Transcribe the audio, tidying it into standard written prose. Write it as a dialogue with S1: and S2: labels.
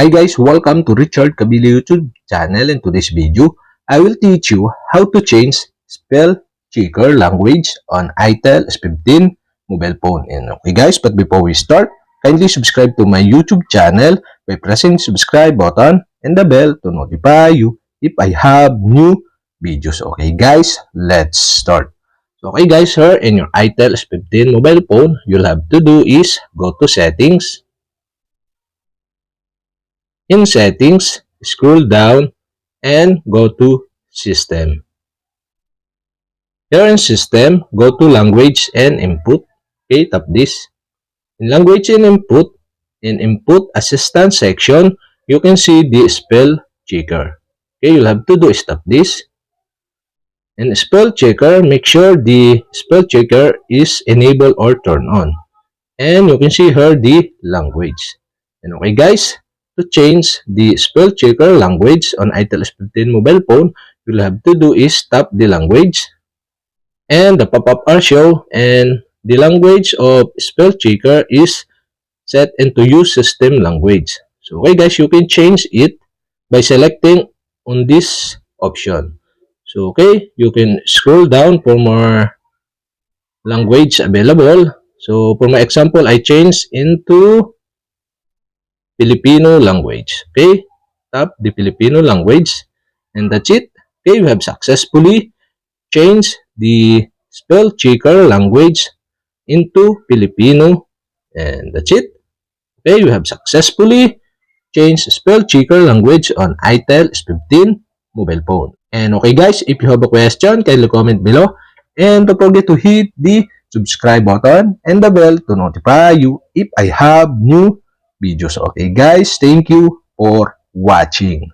S1: Hi guys, welcome to Richard Cabile YouTube channel. In today's video, I will teach you how to change spell checker language on itel S15 mobile phone. And okay guys, but before we start, kindly subscribe to my YouTube channel by pressing the subscribe button and the bell to notify you if I have new videos. Okay guys, let's start. So, okay guys, here in your itel S15 mobile phone, you'll have to do is go to settings. In settings, scroll down and go to system. Here in system, go to language and input. Okay, tap this. In language and input, in input assistance section, you can see the spell checker. Okay, you'll have to do is tap this. In spell checker, make sure the spell checker is enabled or turned on. And you can see here the language. And okay guys, to change the spell checker language on itel S15 mobile phone, you'll have to do is tap the language and the pop-up are show, and the language of spell checker is set into use system language. So okay guys, you can change it by selecting on this option. So okay, you can scroll down for more language available. So for my example, I change into Filipino language. Okay, tap the Filipino language and that's it. Okay, we have successfully changed the spell checker language into Filipino and that's it. Okay, we have successfully changed spell checker language on itel S15 mobile phone. And okay guys, if you have a question, kindly comment below and don't forget to hit the subscribe button and the bell to notify you if I have new videos. Okay guys, thank you for watching.